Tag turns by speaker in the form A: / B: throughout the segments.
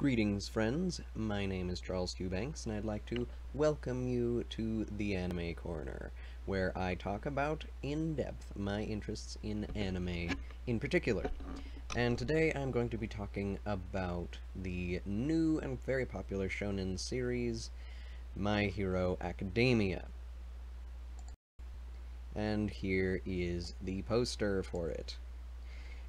A: Greetings, friends. My name is Charles Eubanks, and I'd like to welcome you to the Anime Corner, where I talk about, in depth, my interests in anime in particular. And today I'm going to be talking about the new and very popular shonen series, My Hero Academia. And here is the poster for it.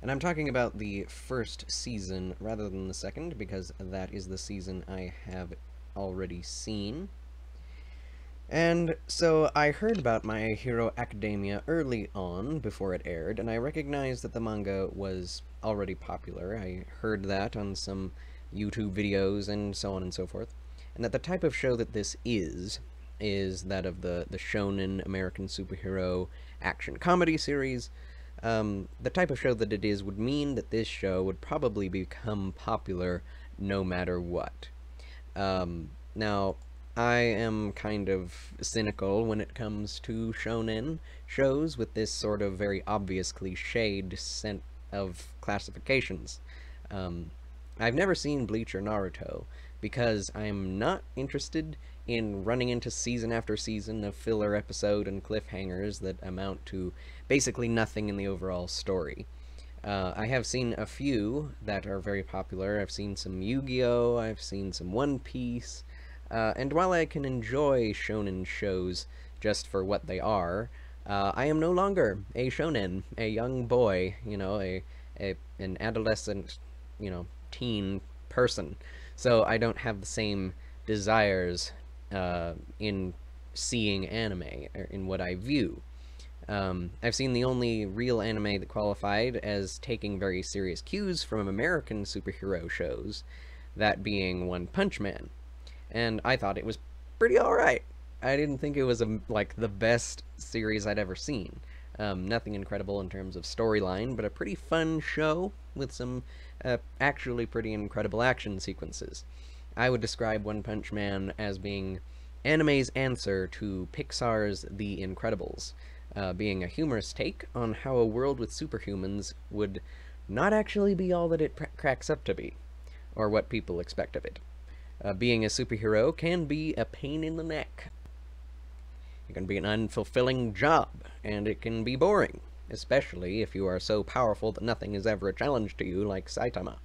A: And I'm talking about the first season rather than the second, because that is the season I have already seen. And so I heard about My Hero Academia early on, before it aired, and I recognized that the manga was already popular. I heard that on some YouTube videos and so on and so forth. And that the type of show that this is that of the Shounen American superhero action comedy series. The type of show that it is would mean that this show would probably become popular no matter what. Now, I am kind of cynical when it comes to shonen shows with this sort of very obvious cliched set of classifications. I've never seen Bleach or Naruto because I'm not interested in running into season after season of filler episode and cliffhangers that amount to basically nothing in the overall story. I have seen a few that are very popular. I've seen some Yu-Gi-Oh!, I've seen some One Piece, and while I can enjoy shonen shows just for what they are, I am no longer a shonen, a young boy, an adolescent, teen person. So I don't have the same desires in seeing anime, or in what I view. I've seen the only real anime that qualified as taking very serious cues from American superhero shows, that being One Punch Man. And I thought it was pretty alright. I didn't think it was, like, the best series I'd ever seen. Nothing incredible in terms of storyline, but a pretty fun show with some actually pretty incredible action sequences. I would describe One Punch Man as being anime's answer to Pixar's The Incredibles, being a humorous take on how a world with superhumans would not actually be all that it cracks up to be, or what people expect of it. Being a superhero can be a pain in the neck. It can be an unfulfilling job, and it can be boring, especially if you are so powerful that nothing is ever a challenge to you, like Saitama.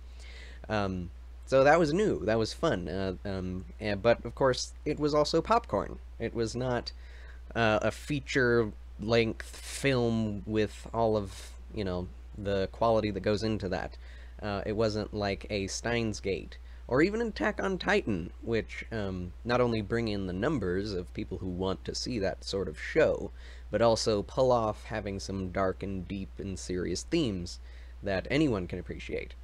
A: So that was new, that was fun, but of course it was also popcorn. It was not a feature-length film with all of, the quality that goes into that. It wasn't like a Steins Gate, or even Attack on Titan, which not only bring in the numbers of people who want to see that sort of show, but also pull off having some dark and deep and serious themes that anyone can appreciate.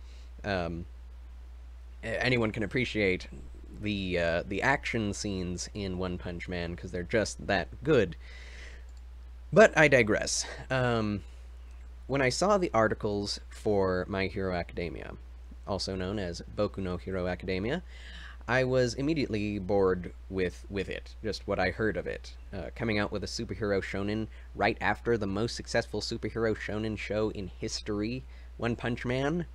A: Anyone can appreciate the action scenes in One Punch Man because they're just that good. But I digress. When I saw the articles for My Hero Academia, also known as Boku no Hero Academia, I was immediately bored with it, just what I heard of it. Coming out with a superhero shonen right after the most successful superhero shonen show in history, One Punch Man,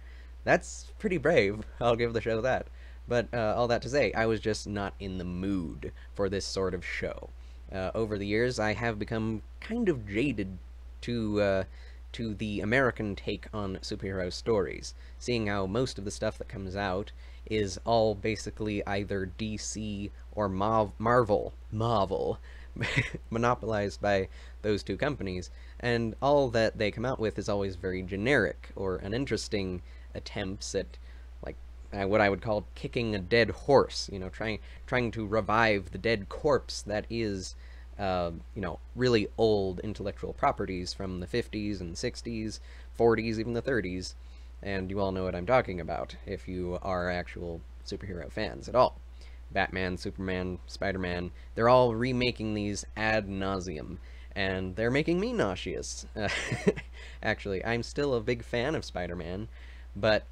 A: that's pretty brave, I'll give the show that. But all that to say, I was just not in the mood for this sort of show. Over the years, I have become kind of jaded to the American take on superhero stories, seeing how most of the stuff that comes out is all basically either DC or Marvel, monopolized by those two companies, and all that they come out with is always very generic or uninteresting attempts at, like, what I would call kicking a dead horse, trying to revive the dead corpse that is really old intellectual properties from the 50s and 60s, 40s, even the 30s, and you all know what I'm talking about if you are actual superhero fans at all. Batman, Superman, Spider-Man, they're all remaking these ad nauseum, and they're making me nauseous. Actually, I'm still a big fan of Spider-Man, but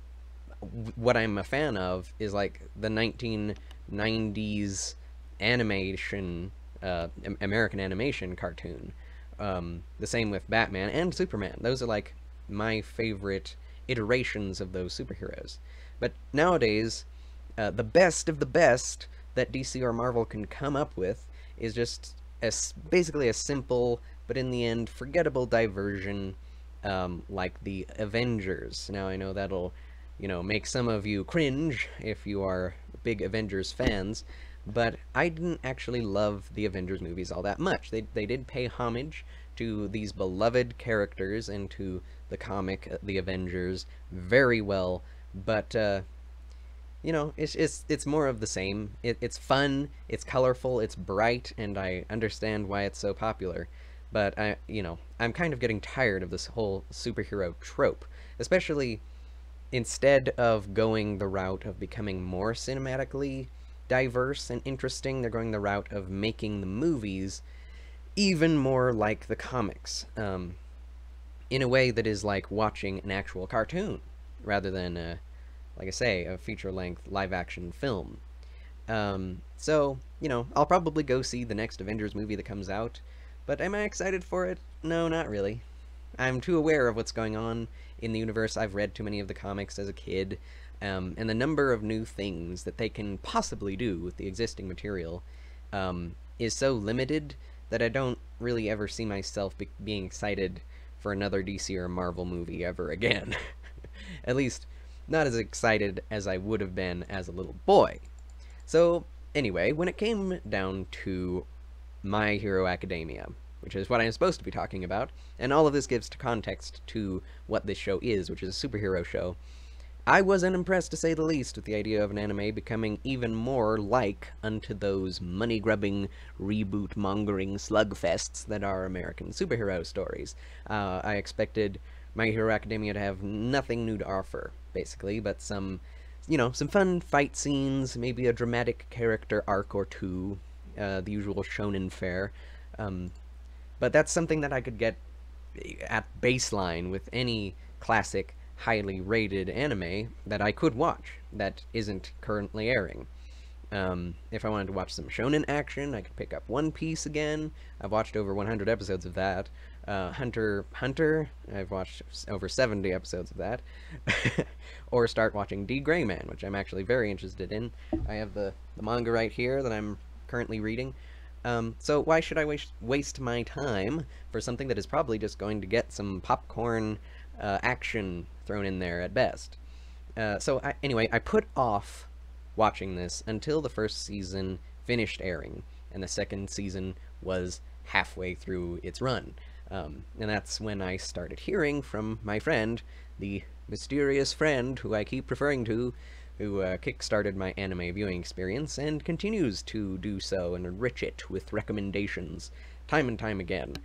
A: what I'm a fan of is, like, the 1990s animation, American animation cartoon. The same with Batman and Superman. Those are, like, my favorite iterations of those superheroes. But nowadays, The best of the best that DC or Marvel can come up with is just basically a simple, but in the end, forgettable diversion, like the Avengers. Now, I know that'll, make some of you cringe if you are big Avengers fans, but I didn't actually love the Avengers movies all that much. They did pay homage to these beloved characters and to the comic, The Avengers, very well, but it's more of the same. It's fun, it's colorful, it's bright, and I understand why it's so popular. But I'm kind of getting tired of this whole superhero trope, especially instead of going the route of becoming more cinematically diverse and interesting, they're going the route of making the movies even more like the comics, in a way that is like watching an actual cartoon rather than like I say, a feature-length live-action film. So, I'll probably go see the next Avengers movie that comes out, but am I excited for it? No, not really. I'm too aware of what's going on in the universe. I've read too many of the comics as a kid, and the number of new things that they can possibly do with the existing material is so limited that I don't really ever see myself being excited for another DC or Marvel movie ever again. At least, not as excited as I would have been as a little boy. So, anyway, when it came down to My Hero Academia, which is what I'm supposed to be talking about, and all of this gives context to what this show is, which is a superhero show, I was unimpressed to say the least with the idea of an anime becoming even more like unto those money-grubbing, reboot-mongering slugfests that are American superhero stories. I expected My Hero Academia to have nothing new to offer, basically, but some fun fight scenes, maybe a dramatic character arc or two, the usual shonen fare. But that's something that I could get at baseline with any classic, highly rated anime that I could watch that isn't currently airing. If I wanted to watch some shonen action, I could pick up One Piece again. I've watched over 100 episodes of that. Hunter, I've watched over 70 episodes of that. Or start watching D. Gray Man, which I'm actually very interested in. I have the manga right here that I'm currently reading. So why should I waste my time for something that is probably just going to get some popcorn action thrown in there at best? Anyway, I put off watching this until the first season finished airing, and the second season was halfway through its run. And that's when I started hearing from my friend, the mysterious friend who I keep referring to, who kickstarted my anime viewing experience and continues to do so and enrich it with recommendations time and time again.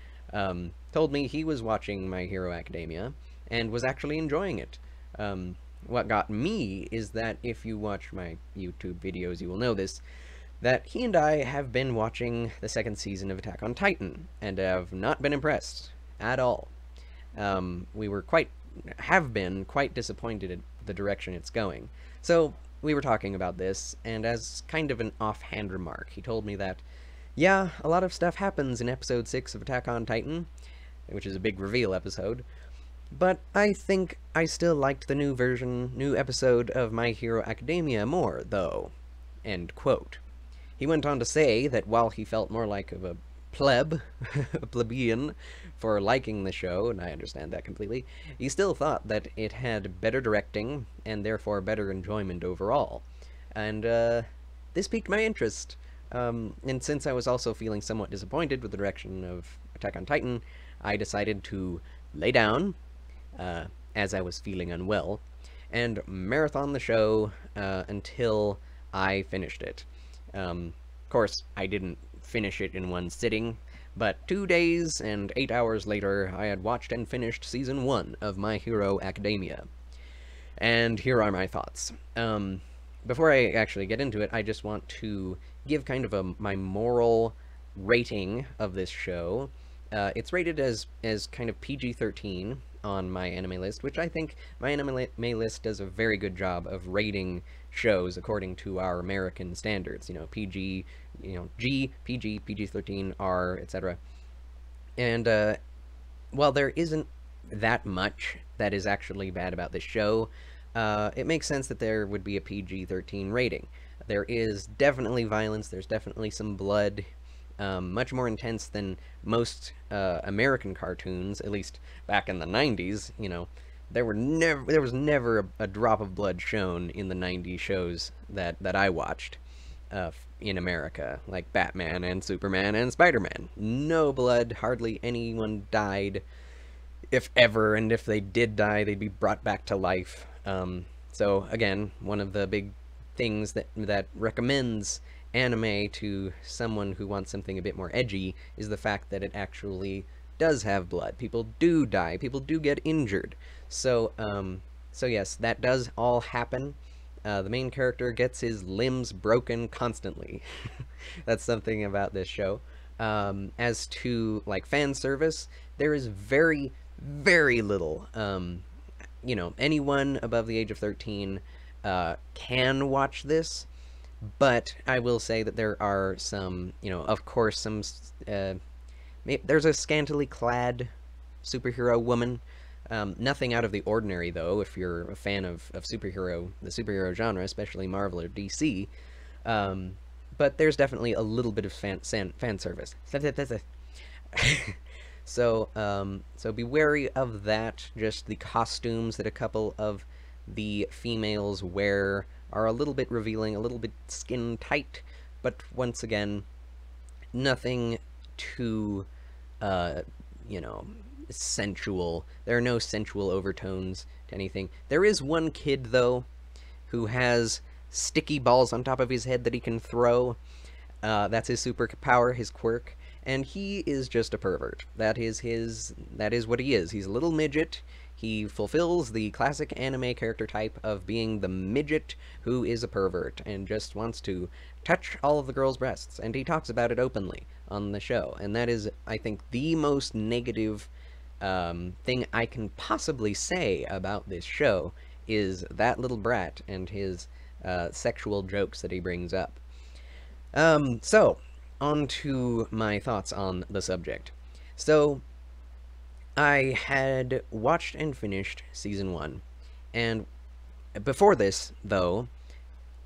A: Told me he was watching My Hero Academia and was actually enjoying it. What got me is that if you watch my YouTube videos, you will know this, that he and I have been watching the second season of Attack on Titan and have not been impressed at all. We have been quite disappointed in the direction it's going. So we were talking about this, and as kind of an offhand remark, he told me that, yeah, a lot of stuff happens in episode 6 of Attack on Titan, which is a big reveal episode, but I think I still liked the new episode of My Hero Academia more, though. End quote. He went on to say that while he felt more like of a pleb, a plebeian, for liking the show, and I understand that completely, he still thought that it had better directing, and therefore better enjoyment overall. And, this piqued my interest. And since I was also feeling somewhat disappointed with the direction of Attack on Titan, I decided to lay down, as I was feeling unwell, and marathon the show, until I finished it. Of course, I didn't finish it in one sitting, but 2 days and 8 hours later, I had watched and finished Season 1 of My Hero Academia. And here are my thoughts. Before I actually get into it, I just want to give kind of my moral rating of this show. It's rated as kind of PG-13 on my anime list, which I think my anime list does a very good job of rating shows according to our American standards, PG, G, PG, PG-13, R, etc. And while there isn't that much that is actually bad about this show, it makes sense that there would be a PG-13 rating. There is definitely violence, there's definitely some blood, much more intense than most American cartoons, at least back in the 90s, you know. There was never a drop of blood shown in the 90s shows that I watched in America, like Batman and Superman and Spider-Man. No blood, hardly anyone died, if ever, and if they did die, they'd be brought back to life. So again, one of the big things that recommends anime to someone who wants something a bit more edgy is the fact that it actually does have blood. People do die. People do get injured. So yes, that does all happen. The main character gets his limbs broken constantly. That's something about this show. As to like fan service, there is very, very little. You know, anyone above the age of 13 can watch this, but I will say that there are some, you know, of course, some. There's a scantily clad superhero woman. Nothing out of the ordinary, though, if you're a fan of the superhero genre, especially Marvel or DC. But there's definitely a little bit of fan service. So be wary of that. Just the costumes that a couple of the females wear are a little bit revealing, a little bit skin tight, but once again, nothing too, you know, sensual. There are no sensual overtones to anything. There is one kid, though, who has sticky balls on top of his head that he can throw. That's his superpower, his quirk, and he is just a pervert. That is what he is. He's a little midget. He fulfills the classic anime character type of being the midget who is a pervert and just wants to touch all of the girls' breasts, and he talks about it openly on the show, and that is, I think, the most negative thing I can possibly say about this show is that little brat and his sexual jokes that he brings up. So, on to my thoughts on the subject. So, I had watched and finished Season 1, and before this, though,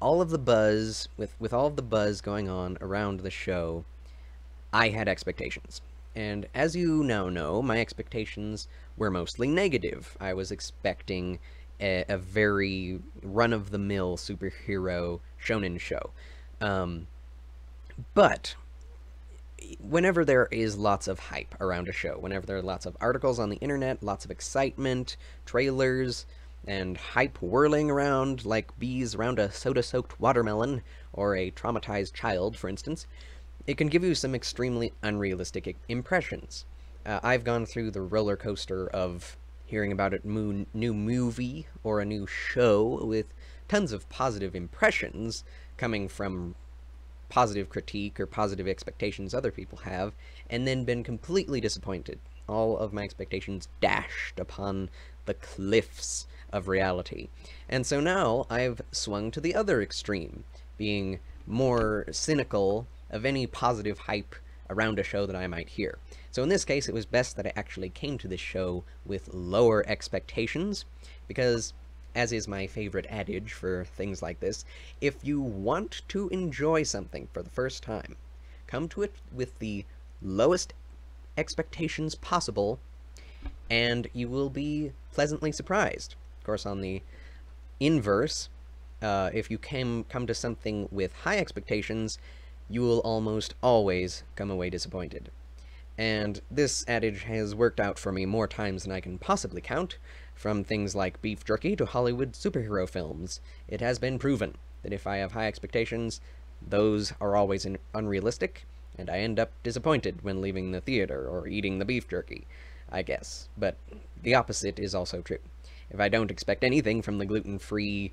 A: all of the buzz, with all of the buzz going on around the show, I had expectations. And as you now know, my expectations were mostly negative. I was expecting a very run-of-the-mill superhero shonen show. But whenever there is lots of hype around a show, whenever there are lots of articles on the internet, lots of excitement, trailers, and hype whirling around like bees around a soda-soaked watermelon, or a traumatized child, for instance, it can give you some extremely unrealistic impressions. I've gone through the roller coaster of hearing about a new movie or a new show with tons of positive impressions coming from positive critique or positive expectations other people have, and then been completely disappointed. All of my expectations dashed upon the cliffs of reality. And so now I've swung to the other extreme, being more cynical of any positive hype around a show that I might hear. So in this case, it was best that I actually came to this show with lower expectations, because, as is my favorite adage for things like this, if you want to enjoy something for the first time, come to it with the lowest expectations possible, and you will be pleasantly surprised. Of course, on the inverse, if you come to something with high expectations, you will almost always come away disappointed. And this adage has worked out for me more times than I can possibly count, from things like beef jerky to Hollywood superhero films. It has been proven that if I have high expectations, those are always unrealistic, and I end up disappointed when leaving the theater or eating the beef jerky, I guess. But the opposite is also true. If I don't expect anything from the gluten-free,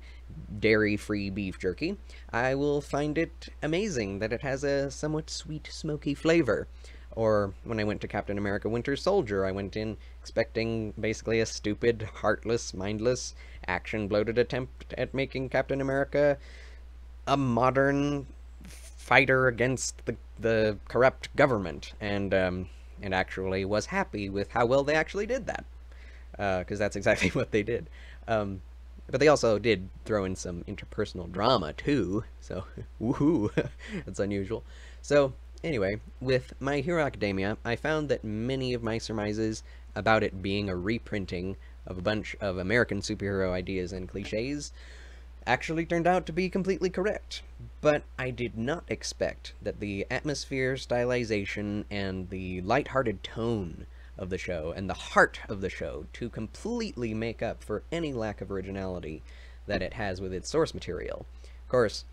A: dairy-free beef jerky, I will find it amazing that it has a somewhat sweet, smoky flavor. Or when I went to Captain America Winter Soldier, I went in expecting basically a stupid, heartless, mindless, action-bloated attempt at making Captain America a modern fighter against the corrupt government, and actually was happy with how well they actually did that. Because that's exactly what they did. But they also did throw in some interpersonal drama too, so woohoo, that's unusual. So anyway, with My Hero Academia, I found that many of my surmises about it being a reprinting of a bunch of American superhero ideas and cliches actually turned out to be completely correct. But I did not expect that the atmosphere, stylization, and the lighthearted tone of the show and the heart of the show to completely make up for any lack of originality that it has with its source material. Of course,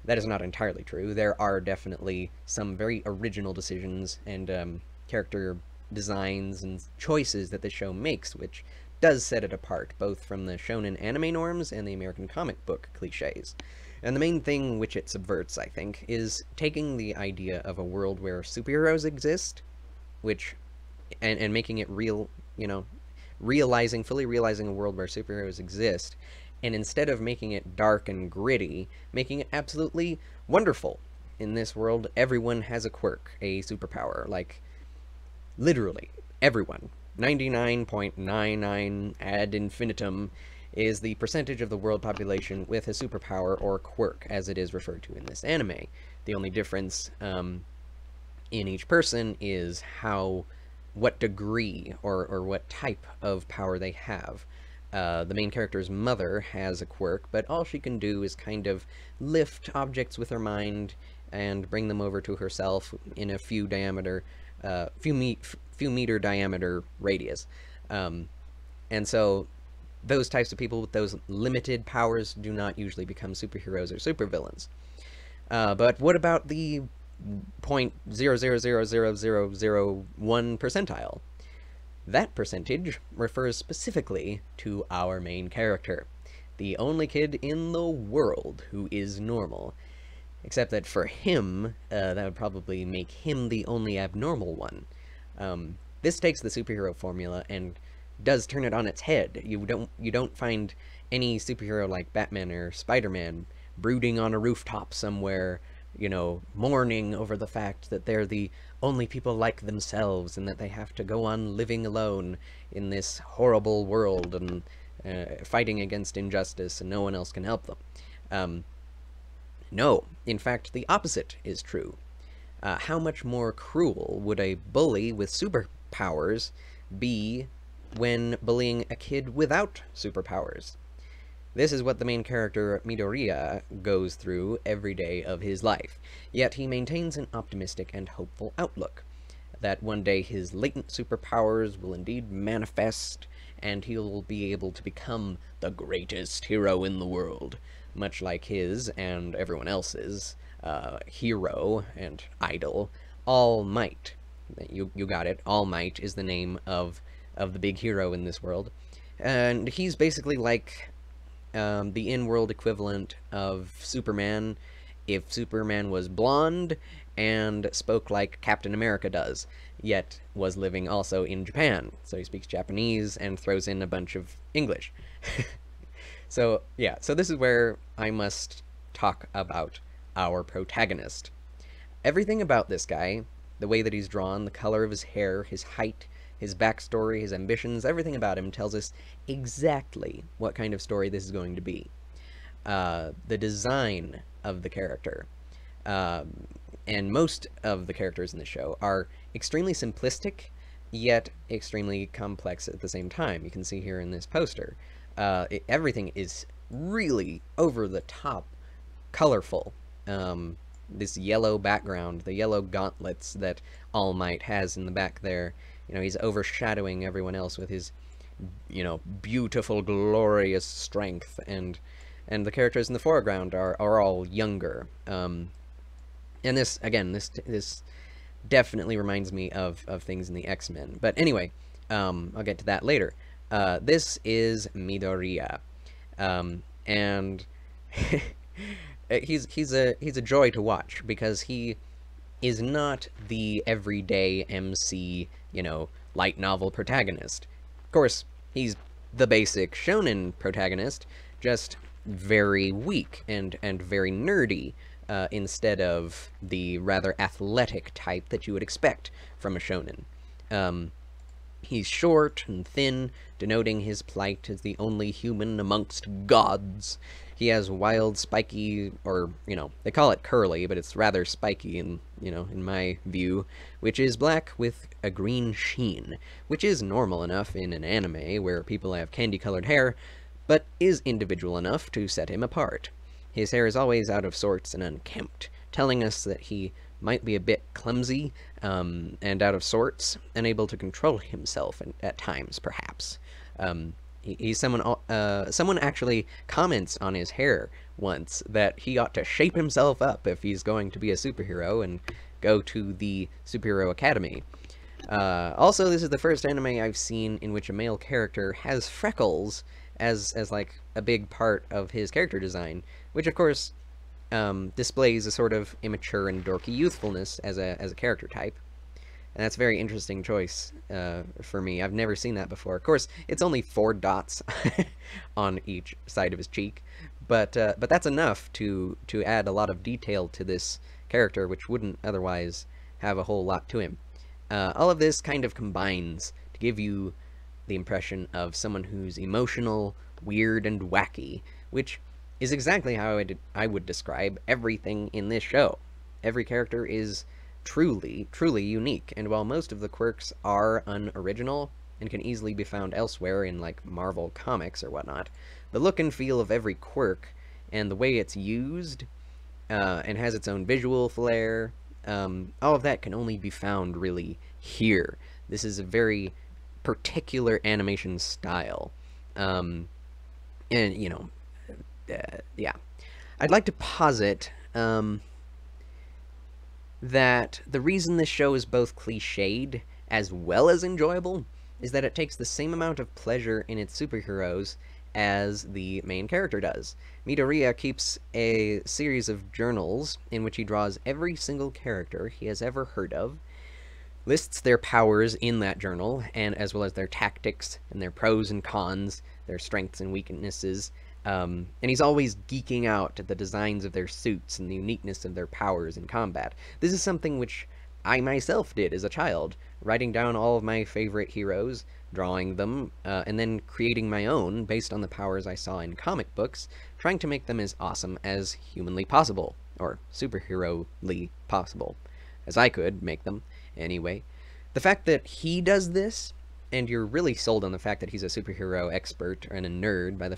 A: that is not entirely true. There are definitely some very original decisions and character designs and choices that the show makes, which does set it apart, both from the shonen anime norms and the American comic book cliches. And the main thing which it subverts, I think, is taking the idea of a world where superheroes exist, which, and making it real, fully realizing a world where superheroes exist, and instead of making it dark and gritty, making it absolutely wonderful. In this world, everyone has a quirk, a superpower, like, literally, everyone. 99.99 ad infinitum is the percentage of the world population with a superpower or quirk, as it is referred to in this anime. The only difference in each person is what degree or what type of power they have. The main character's mother has a quirk, but all she can do is kind of lift objects with her mind and bring them over to herself in a few meter diameter radius. And so those types of people with those limited powers do not usually become superheroes or supervillains. But what about the 0.0000001 percentile? That percentage refers specifically to our main character, the only kid in the world who is normal. Except that for him, that would probably make him the only abnormal one. This takes the superhero formula and does turn it on its head. You don't find any superhero like Batman or Spider-Man brooding on a rooftop somewhere, mourning over the fact that they're the only people like themselves and that they have to go on living alone in this horrible world and fighting against injustice and no one else can help them. No, in fact, the opposite is true. How much more cruel would a bully with superpowers be when bullying a kid without superpowers? This is what the main character Midoriya goes through every day of his life, yet he maintains an optimistic and hopeful outlook, that one day his latent superpowers will indeed manifest, and he'll be able to become the greatest hero in the world, much like his and everyone else's hero and idol, All Might. You got it. All Might is the name of the big hero in this world, and he's basically like the in-world equivalent of Superman if Superman was blonde and spoke like Captain America does, yet was living also in Japan. So he speaks Japanese and throws in a bunch of English. So, yeah, so this is where I must talk about our protagonist. Everything about this guy, the way that he's drawn, the color of his hair, his height, his backstory, his ambitions, everything about him tells us exactly what kind of story this is going to be. The design of the character, and most of the characters in the show, are extremely simplistic, yet extremely complex at the same time. You can see here in this poster. Everything is really over-the-top colorful. This yellow background, the yellow gauntlets that All Might has in the back there, he's overshadowing everyone else with his, beautiful, glorious strength, and the characters in the foreground are all younger. And this, again, this definitely reminds me of things in the X-Men. But anyway, I'll get to that later. This is Midoriya, and he's a joy to watch, because he is not the everyday MC, light novel protagonist. Of course, he's the basic shonen protagonist, just very weak and very nerdy, instead of the rather athletic type that you would expect from a shonen. He's short and thin, denoting his plight as the only human amongst gods. He has wild, spiky, or, they call it curly, but it's rather spiky in my view, which is black with a green sheen, which is normal enough in an anime where people have candy-colored hair, but is individual enough to set him apart. His hair is always out of sorts and unkempt, telling us that he might be a bit clumsy and out of sorts, unable to control himself at times, perhaps. He's someone actually comments on his hair once that he ought to shape himself up if he's going to be a superhero and go to the superhero academy. Also, this is the first anime I've seen in which a male character has freckles as like a big part of his character design, which of course displays a sort of immature and dorky youthfulness as a character type. And that's a very interesting choice for me. I've never seen that before. Of course, it's only 4 dots on each side of his cheek, but that's enough to add a lot of detail to this character, which wouldn't otherwise have a whole lot to him. All of this kind of combines to give you the impression of someone who's emotional, weird, and wacky, which is exactly how I would describe everything in this show. Every character is truly unique, and while most of the quirks are unoriginal and can easily be found elsewhere in like Marvel comics or whatnot, the look and feel of every quirk and the way it's used and has its own visual flair, all of that can only be found really here. This is a very particular animation style, and yeah, I'd like to posit that the reason this show is both cliched as well as enjoyable is that it takes the same amount of pleasure in its superheroes as the main character does. Midoriya keeps a series of journals in which he draws every single character he has ever heard of, lists their powers in that journal, and as well as their tactics and their pros and cons, their strengths and weaknesses, and he's always geeking out at the designs of their suits and the uniqueness of their powers in combat. This is something which I myself did as a child, writing down all of my favorite heroes, drawing them, and then creating my own based on the powers I saw in comic books, trying to make them as awesome as humanly possible, or superhero-ly possible, as I could make them. Anyway, the fact that he does this, and you're really sold on the fact that he's a superhero expert and a nerd by the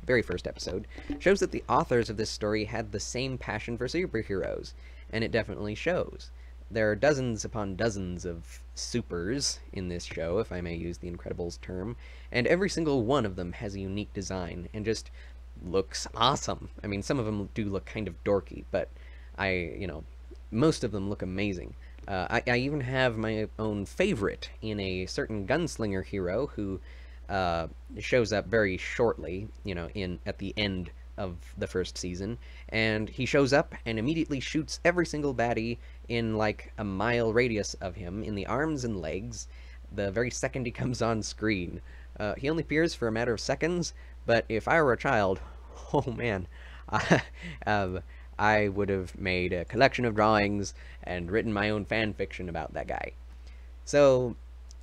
A: very first episode, shows that the authors of this story had the same passion for superheroes, and it definitely shows. There are dozens upon dozens of supers in this show, if I may use the Incredibles term, and every single one of them has a unique design and just looks awesome. I mean, some of them do look kind of dorky, but most of them look amazing. I even have my own favorite in a certain gunslinger hero who shows up very shortly, at the end of the first season, and he shows up and immediately shoots every single baddie in like a mile radius of him in the arms and legs the very second he comes on screen. He only appears for a matter of seconds, but if I were a child, oh man, I would have made a collection of drawings and written my own fan fiction about that guy. So,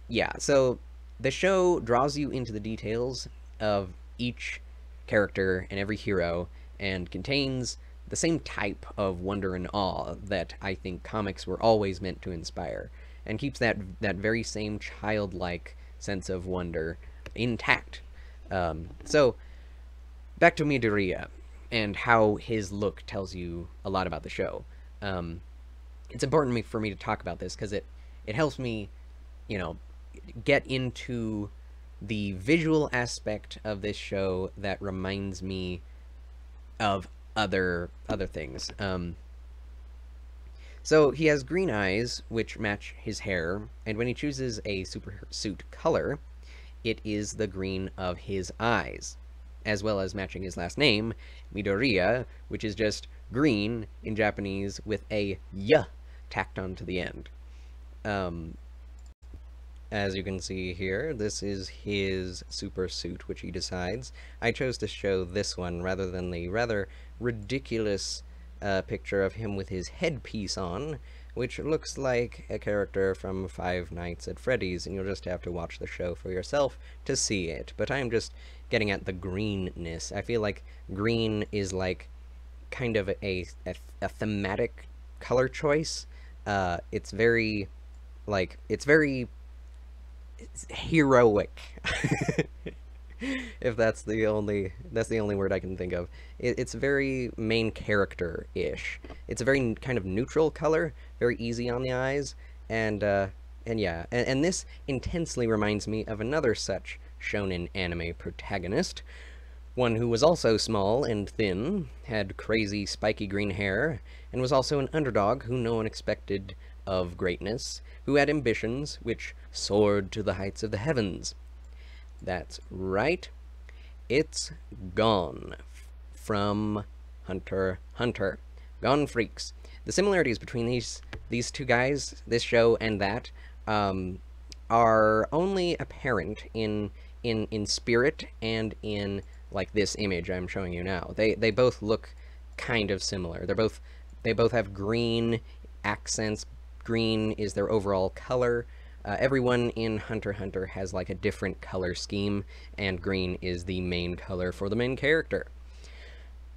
A: yeah, so the show draws you into the details of each character and every hero and contains the same type of wonder and awe that I think comics were always meant to inspire, and keeps that very same childlike sense of wonder intact. So, back to Midoriya and how his look tells you a lot about the show. It's important for me to talk about this because it helps me, get into the visual aspect of this show that reminds me of other things. So he has green eyes, which match his hair, and when he chooses a super suit color, it is the green of his eyes, as well as matching his last name, Midoriya, which is just green in Japanese with a y tacked onto the end. As you can see here, this is his super suit, which he decides. I chose to show this one rather than the rather ridiculous picture of him with his headpiece on, which looks like a character from Five Nights at Freddy's, and you'll just have to watch the show for yourself to see it. But I'm just getting at the greenness. I feel like green is like kind of a thematic color choice. It's very it's very heroic. If that's the only word I can think of. It's very main character-ish. It's a very kind of neutral color, very easy on the eyes, and yeah, and this intensely reminds me of another such shonen anime protagonist, one who was also small and thin, had crazy spiky green hair, and was also an underdog who no one expected of greatness, who had ambitions which soared to the heights of the heavens. That's right. It's Gone from Hunter x Hunter. Gone Freaks. The similarities between these two guys, this show and that, are only apparent in spirit and in like this image I'm showing you now. They both look kind of similar. They both have green accents. Green is their overall color. Everyone in Hunter x Hunter has like a different color scheme, and green is the main color for the main character,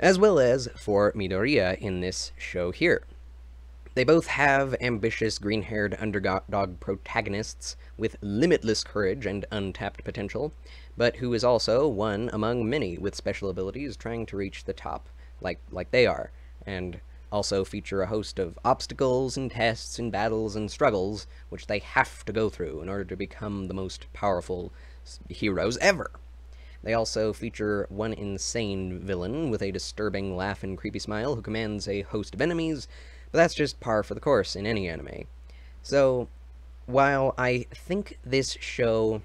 A: as well as for Midoriya in this show here. They both have ambitious green-haired underdog protagonists with limitless courage and untapped potential, but who is also one among many with special abilities trying to reach the top, like they are, and also feature a host of obstacles and tests and battles and struggles which they have to go through in order to become the most powerful heroes ever. They also feature one insane villain with a disturbing laugh and creepy smile who commands a host of enemies, but that's just par for the course in any anime. So, while I think this show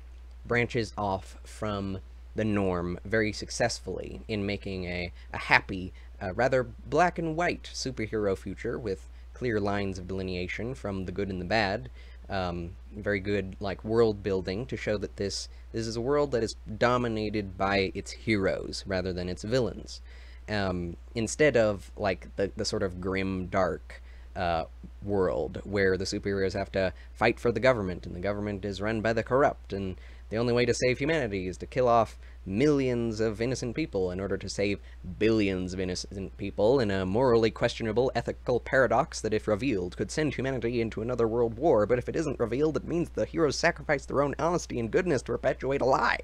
A: branches off from the norm very successfully in making a happy, rather black and white superhero future with clear lines of delineation from the good and the bad, very good like world building to show that this is a world that is dominated by its heroes rather than its villains, instead of like the sort of grim dark world where the superheroes have to fight for the government and the government is run by the corrupt, and the only way to save humanity is to kill off millions of innocent people in order to save billions of innocent people in a morally questionable ethical paradox that, if revealed, could send humanity into another world war, but if it isn't revealed, it means the heroes sacrifice their own honesty and goodness to perpetuate a lie.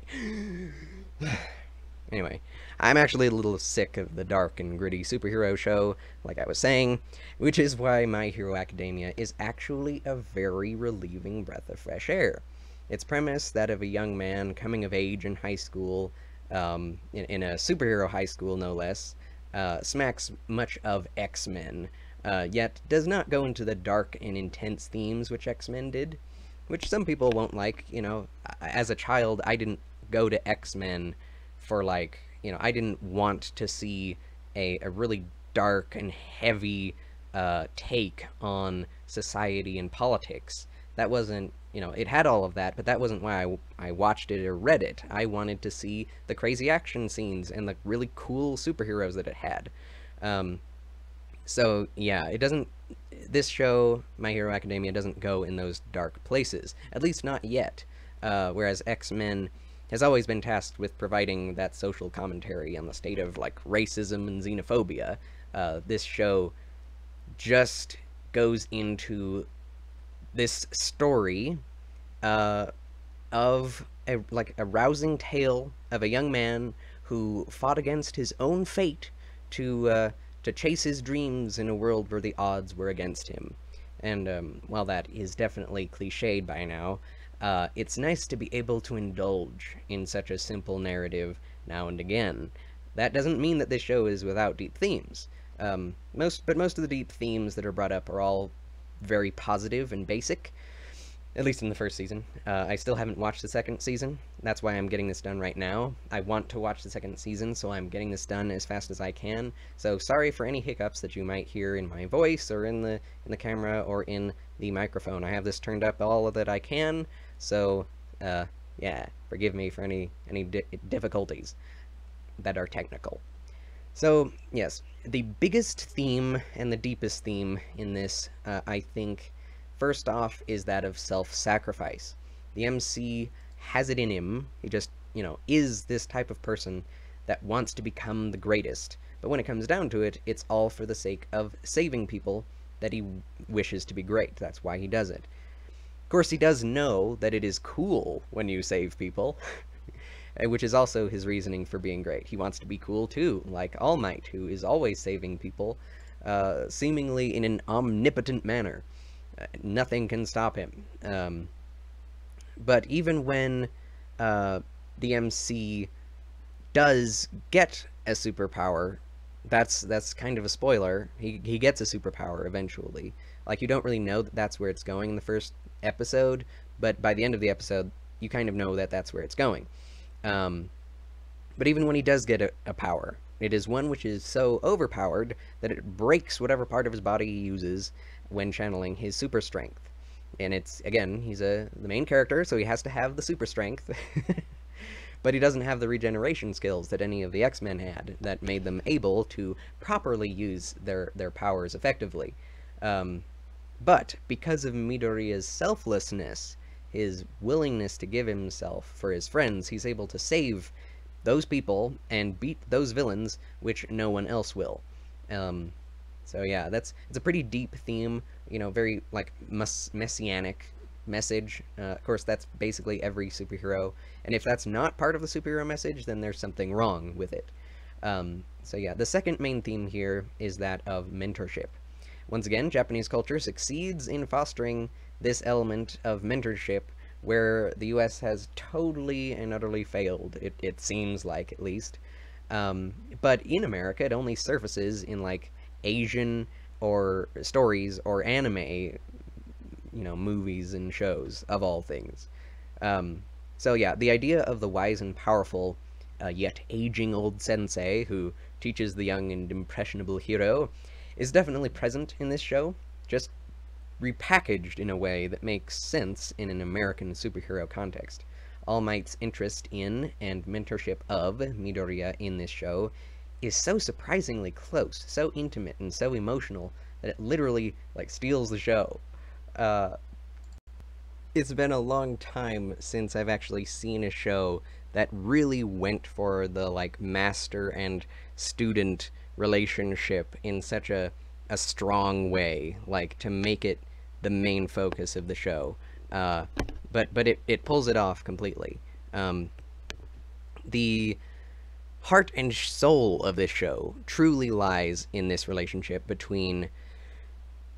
A: Anyway, I'm actually a little sick of the dark and gritty superhero show, like I was saying, which is why My Hero Academia is actually a very relieving breath of fresh air. Its premise, that of a young man coming of age in high school, in a superhero high school no less, smacks much of X-Men, yet does not go into the dark and intense themes which X-Men did, which some people won't like. You know, as a child, I didn't go to X-Men for like, you know, I didn't want to see a really dark and heavy take on society and politics. That wasn't, you know, it had all of that, but that wasn't why I watched it or read it. I wanted to see the crazy action scenes and the really cool superheroes that it had. So, yeah, it doesn't, this show, My Hero Academia, doesn't go in those dark places, at least not yet, whereas X-Men has always been tasked with providing that social commentary on the state of, like, racism and xenophobia. This show just goes into this story of a rousing tale of a young man who fought against his own fate to chase his dreams in a world where the odds were against him. And while that is definitely cliched by now, it's nice to be able to indulge in such a simple narrative now and again. That doesn't mean that this show is without deep themes. Most of the deep themes that are brought up are all very positive and basic, at least in the first season. I still haven't watched the second season. That's why I'm getting this done right now. I want to watch the second season, so I'm getting this done as fast as I can. So sorry for any hiccups that you might hear in my voice or in the camera or in the microphone. I have this turned up all that I can, so yeah, forgive me for any difficulties that are technical. So, yes, the biggest theme and the deepest theme in this, I think, first off, is that of self sacrifice. The MC has it in him. He just, is this type of person that wants to become the greatest. But when it comes down to it, it's all for the sake of saving people that he wishes to be great. That's why he does it. Of course, he does know that it is cool when you save people, which is also his reasoning for being great. He wants to be cool too, like All Might, who is always saving people, seemingly in an omnipotent manner. Nothing can stop him. But even when the MC does get a superpower, that's kind of a spoiler. He gets a superpower eventually. Like, you don't really know that that's where it's going in the first episode, but by the end of the episode, you kind of know that that's where it's going. Um, but even when he does get a power, it is one which is so overpowered that it breaks whatever part of his body he uses when channeling his super strength. And it's, again, he's the main character, so he has to have the super strength. But he doesn't have the regeneration skills that any of the X-Men had that made them able to properly use their powers effectively. But because of Midoriya's selflessness, his willingness to give himself for his friends, he's able to save those people and beat those villains, which no one else will. So yeah, it's a pretty deep theme, very like messianic message. Of course, that's basically every superhero, and if that's not part of the superhero message, then there's something wrong with it. So yeah, the second main theme here is that of mentorship. Once again, Japanese culture succeeds in fostering this element of mentorship where the US has totally and utterly failed, it seems like, at least. But in America, it only surfaces in, like, Asian or stories or anime, movies and shows, of all things. So yeah, the idea of the wise and powerful, yet aging old sensei who teaches the young and impressionable hero is definitely present in this show, just repackaged in a way that makes sense in an American superhero context. All Might's interest in and mentorship of Midoriya in this show is so surprisingly close, so intimate, and so emotional that it literally, like, steals the show. Uh, it's been a long time since I've actually seen a show that really went for the, like, master and student relationship in such a strong way, like, to make it the main focus of the show. But it pulls it off completely. The heart and soul of this show truly lies in this relationship between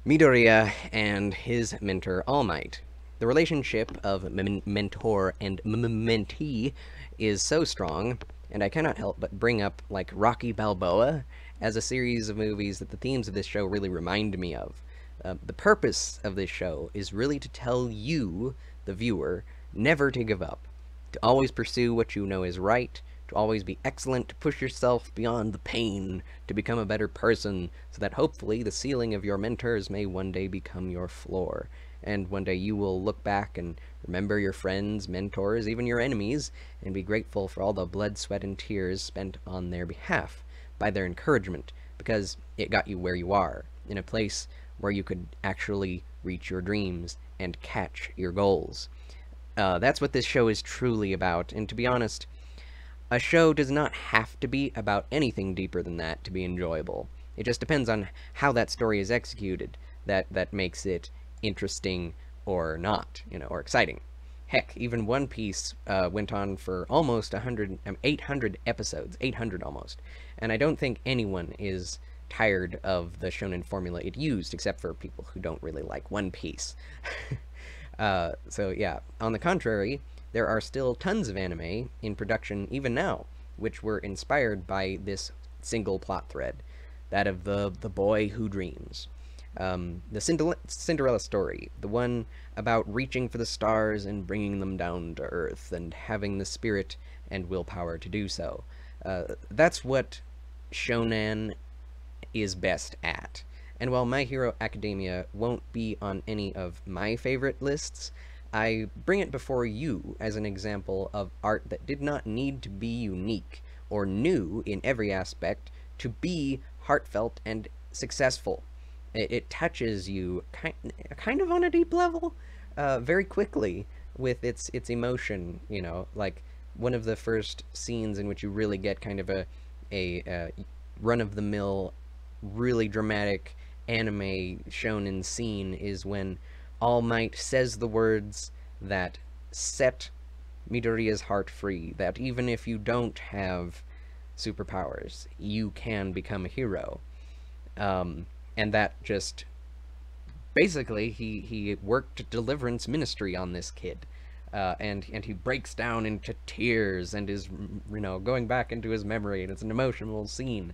A: Midoriya and his mentor All Might. The relationship of mentor and mentee is so strong, and I cannot help but bring up, like, Rocky Balboa as a series of movies that the themes of this show really remind me of. The purpose of this show is really to tell you, the viewer, never to give up, to always pursue what you know is right, to always be excellent, to push yourself beyond the pain, to become a better person, so that hopefully the ceiling of your mentors may one day become your floor, and one day you will look back and remember your friends, mentors, even your enemies, and be grateful for all the blood, sweat, and tears spent on their behalf by their encouragement, because it got you where you are, in a place where you could actually reach your dreams and catch your goals. That's what this show is truly about, and to be honest, a show does not have to be about anything deeper than that to be enjoyable. It just depends on how that story is executed that makes it interesting or not, or exciting. Heck, even One Piece went on for almost 800 episodes, 800 almost, and I don't think anyone is tired of the shonen formula it used, except for people who don't really like One Piece. So yeah, on the contrary, there are still tons of anime in production even now, which were inspired by this single plot thread, that of the boy who dreams. The Cinderella story, the one about reaching for the stars and bringing them down to earth, and having the spirit and willpower to do so. That's what shonen is best at. And while My Hero Academia won't be on any of my favorite lists, I bring it before you as an example of art that did not need to be unique or new in every aspect to be heartfelt and successful. It touches you kind of on a deep level, very quickly with its emotion. You know, like one of the first scenes in which you really get kind of a run of the mill, really dramatic anime shonen scene is when All Might says the words that set Midoriya's heart free. That even if you don't have superpowers, you can become a hero. And that just basically he worked deliverance ministry on this kid. And he breaks down into tears and is going back into his memory, and it's an emotional scene.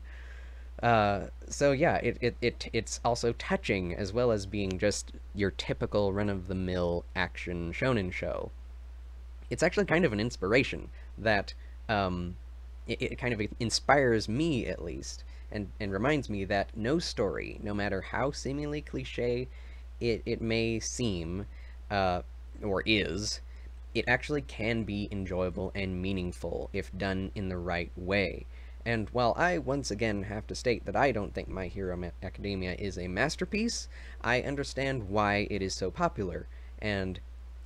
A: So yeah, it's also touching as well as being just your typical run of the mill action shonen show. It's actually kind of an inspiration that it kind of inspires me at least, and reminds me that no story, no matter how seemingly cliche it may seem, or is, it actually can be enjoyable and meaningful if done in the right way. And while I once again have to state that I don't think My Hero Academia is a masterpiece, I understand why it is so popular, and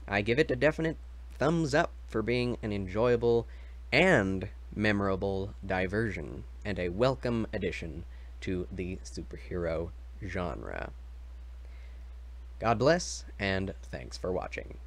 A: I give it a definite thumbs up for being an enjoyable and memorable diversion, and a welcome addition to the superhero genre. God bless, and thanks for watching.